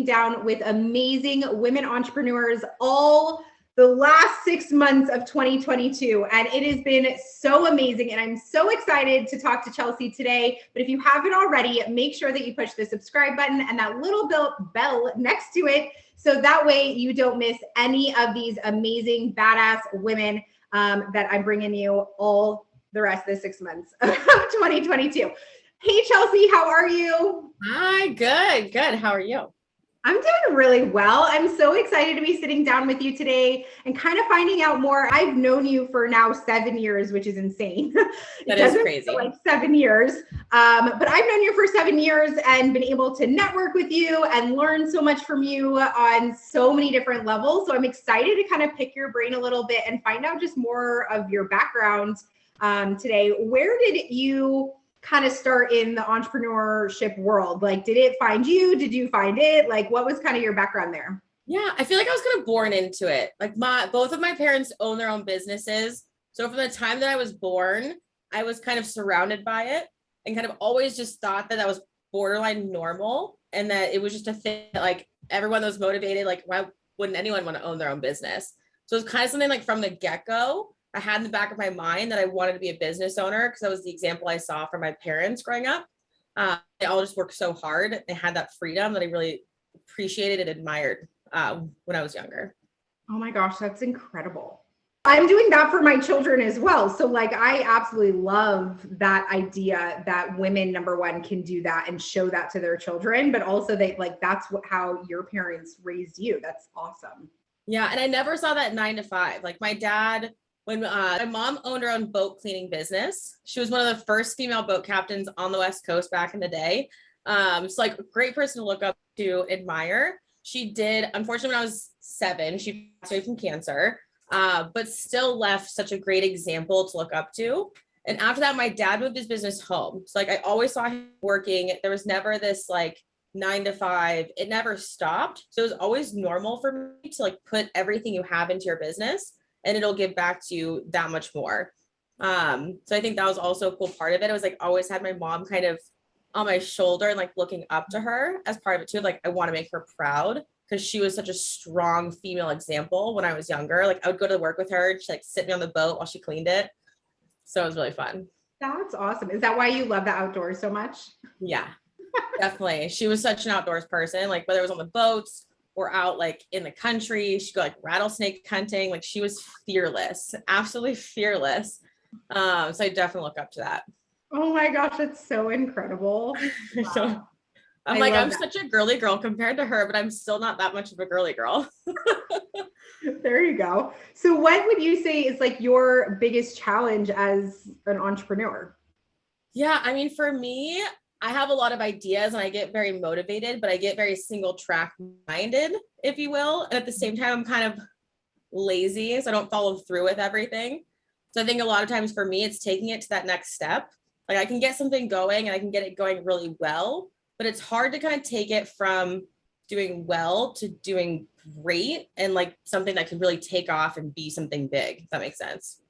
sitting down with amazing women entrepreneurs all the last 6 months of 2022. And it has been so amazing. And I'm so excited to talk to Chelsea today. But if you haven't already, make sure that you push the subscribe button and that little bell next to it. So that way you don't miss any of these amazing, badass women that I'm bringing you all the rest of the 6 months of 2022. Hey, Chelsea, how are you? Hi, good. How are you? I'm doing really well. I'm so excited to be sitting down with you today and kind of finding out more. I've known you for now 7 years, which is insane. That is crazy. Like 7 years. But I've known you for 7 years and been able to network with you and learn so much from you on so many different levels. So I'm excited to kind of pick your brain a little bit and find out just more of your background today. Where did you kind of start in the entrepreneurship world? Like, did it find you? Did you find it? Like, what was kind of your background there? Yeah, I feel like I was kind of born into it. Like both of my parents own their own businesses. So from the time that I was born, I was kind of surrounded by it and kind of always just thought that was borderline normal and that it was just a thing that, like, everyone that was motivated, like, why wouldn't anyone want to own their own business? So it's kind of something like from the get-go, I had in the back of my mind that I wanted to be a business owner because that was the example I saw from my parents growing up. They all just worked so hard. They had that freedom that I really appreciated and admired when I was younger. Oh my gosh, that's incredible. I'm doing that for my children as well. So like, I absolutely love that idea that women, number one, can do that and show that to their children, but also that's how your parents raised you. That's awesome. Yeah. And I never saw that 9 to 5. Like my dad, when my mom owned her own boat cleaning business, she was one of the first female boat captains on the West Coast back in the day. It's like a great person to look up to, admire. She did, unfortunately, when I was 7, she passed away from cancer, but still left such a great example to look up to. And after that, my dad moved his business home. So like, I always saw him working. There was never this like 9 to 5. It never stopped. So it was always normal for me to like put everything you have into your business and it'll give back to you that much more. So I think that was also a cool part of it. It was like always had my mom kind of on my shoulder and like looking up to her as part of it too. Like I want to make her proud because she was such a strong female example when I was younger. Like I would go to work with her and she'd like sit me on the boat while she cleaned it. So it was really fun. That's awesome. Is that why you love the outdoors so much? Yeah, definitely. She was such an outdoors person, like whether it was on the boats or out like in the country, she'd go like rattlesnake hunting. Like she was fearless, absolutely fearless. So I definitely look up to that. Oh my gosh, it's so incredible. Wow. So I'm such a girly girl compared to her, but I'm still not that much of a girly girl. There you go. So what would you say is like your biggest challenge as an entrepreneur? Yeah, I mean, for me, I have a lot of ideas and I get very motivated, but I get very single track minded, if you will. And at the same time, I'm kind of lazy, so I don't follow through with everything. So I think a lot of times for me, it's taking it to that next step. Like I can get something going and I can get it going really well, but it's hard to kind of take it from doing well to doing great and like something that can really take off and be something big, if that makes sense.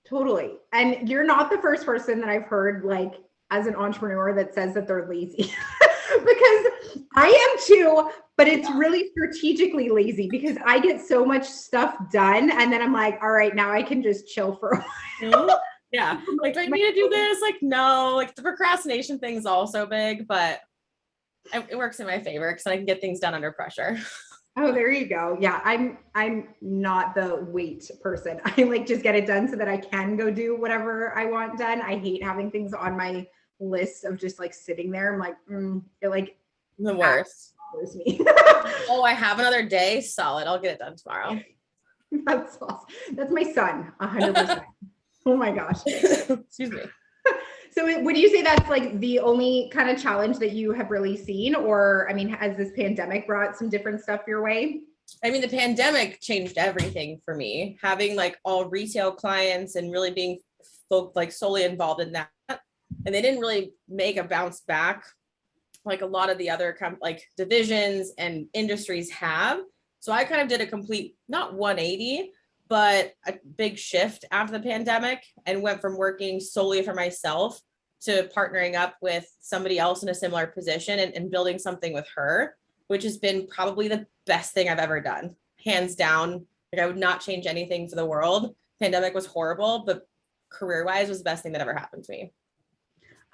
Totally. And you're not the first person that I've heard like as an entrepreneur that says that they're lazy because I am too, but it's really strategically lazy because I get so much stuff done. And then I'm like, all right, now I can just chill for a while. Yeah. Like, do I need to do this? Like, no, like the procrastination thing is also big, but it works in my favor because I can get things done under pressure. Oh, there you go. Yeah. I'm not the wait person. I like just get it done so that I can go do whatever I want done. I hate having things on my list of just like sitting there. I'm like, it like the worst. Me. Oh, I have another day. Solid. I'll get it done tomorrow. That's awesome. That's my son. 100%. Oh my gosh. Excuse me. So would you say that's like the only kind of challenge that you have really seen? Or, I mean, has this pandemic brought some different stuff your way? I mean, the pandemic changed everything for me, having like all retail clients and really being like solely involved in that. And they didn't really make a bounce back like a lot of the other like divisions and industries have. So I kind of did a complete, not 180, but a big shift after the pandemic and went from working solely for myself to partnering up with somebody else in a similar position and building something with her, which has been probably the best thing I've ever done. Hands down. Like I would not change anything for the world. Pandemic was horrible, but career-wise was the best thing that ever happened to me.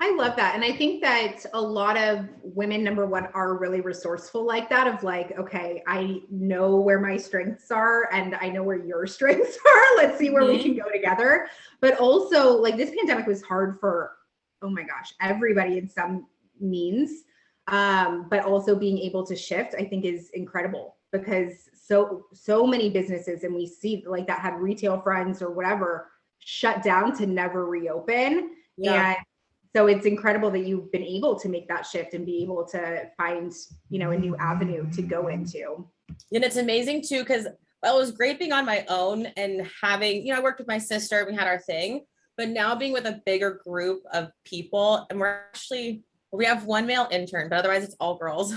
I love that. And I think that a lot of women, number one, are really resourceful like that, of like, okay, I know where my strengths are and I know where your strengths are. Let's see where we can go together. But also, like, this pandemic was hard for, oh my gosh, everybody in some means. But also being able to shift, I think, is incredible, because so many businesses, and we see like that, had retail fronts or whatever shut down to never reopen. Yeah. And so it's incredible that you've been able to make that shift and be able to find, a new avenue to go into. And it's amazing too, because it was great being on my own and having, I worked with my sister, we had our thing, but now being with a bigger group of people, and we have one male intern, but otherwise it's all girls.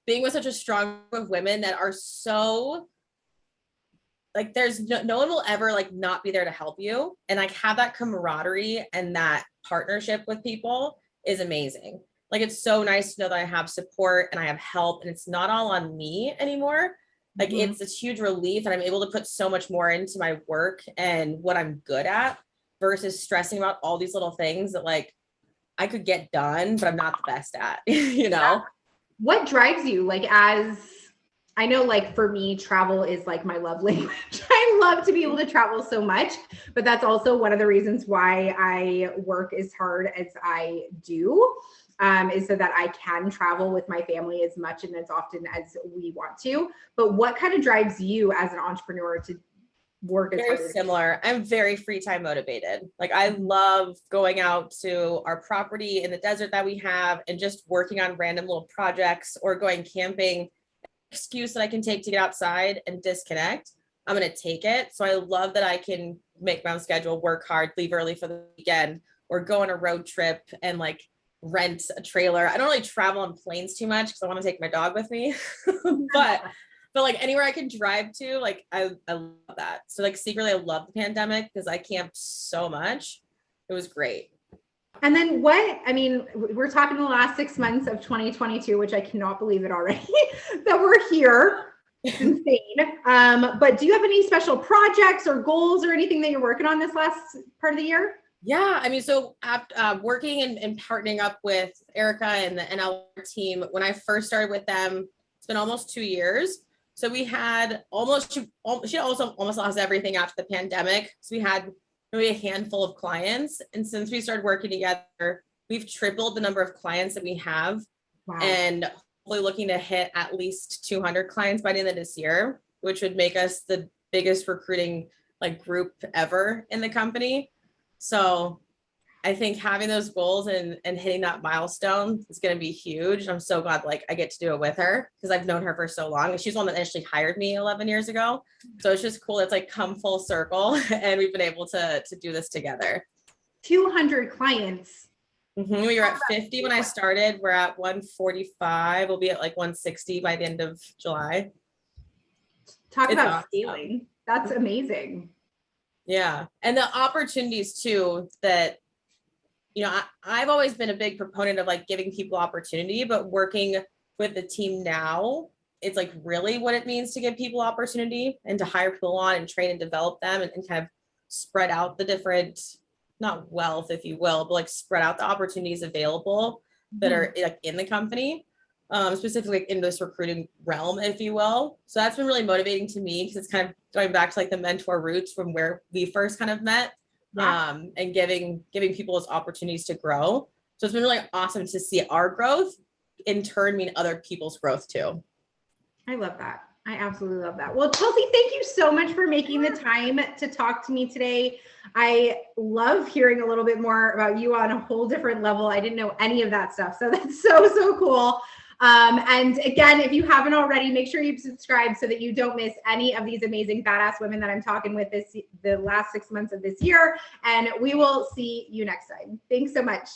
Being with such a strong group of women that are so, like, there's no one will ever like not be there to help you. And like have that camaraderie and that partnership with people is amazing. Like, it's so nice to know that I have support and I have help and it's not all on me anymore. Like it's a huge relief, and I'm able to put so much more into my work and what I'm good at versus stressing about all these little things that like I could get done, but I'm not the best at, Yeah. What drives you? Like, as I know, like for me, travel is like my love language. I love to be able to travel so much, but that's also one of the reasons why I work as hard as I do, is so that I can travel with my family as much and as often as we want to. But what kind of drives you as an entrepreneur to work as hard? Very similar. I'm very free time motivated. Like, I love going out to our property in the desert that we have and just working on random little projects, or going camping. Excuse that I can take to get outside and disconnect, I'm going to take it. So I love that I can make my own schedule, work hard, leave early for the weekend, or go on a road trip and like rent a trailer. I don't really travel on planes too much because I want to take my dog with me, but like anywhere I can drive to, like I love that. So like secretly I love the pandemic because I camped so much. It was great. And then we're talking the last 6 months of 2022, which I cannot believe it already that we're here. It's insane. But do you have any special projects or goals or anything that you're working on this last part of the year? Yeah, so after working and partnering up with Erica and the NL team, when I first started with them, it's been almost 2 years. So we had she also almost lost everything after the pandemic. So we had maybe a handful of clients. And since we started working together, we've tripled the number of clients that we have. Wow. And hopefully looking to hit at least 200 clients by the end of this year, which would make us the biggest recruiting like group ever in the company. So I think having those goals and hitting that milestone is going to be huge. I'm so glad like I get to do it with her, because I've known her for so long. She's the one that initially hired me 11 years ago. So it's just cool. It's like come full circle and we've been able to do this together. 200 clients. Mm-hmm. We were at 50 when I started. We're at 145. We'll be at like 160 by the end of July. Talk about scaling. That's amazing. Yeah. And the opportunities too that, I've always been a big proponent of like giving people opportunity, but working with the team now, it's like really what it means to give people opportunity and to hire people on and train and develop them and kind of spread out the different, not wealth, if you will, but like spread out the opportunities available that are like in the company, specifically in this recruiting realm, if you will. So that's been really motivating to me, because it's kind of going back to like the mentor roots from where we first kind of met. Yeah. And giving people those opportunities to grow. So it's been really awesome to see our growth in turn mean other people's growth too. I love that. I absolutely love that. Well, Chelsea, thank you so much for making the time to talk to me today. I love hearing a little bit more about you on a whole different level. I didn't know any of that stuff. So that's so cool. And again, if you haven't already, make sure you subscribe so that you don't miss any of these amazing badass women that I'm talking with the last 6 months of this year. And we will see you next time. Thanks so much.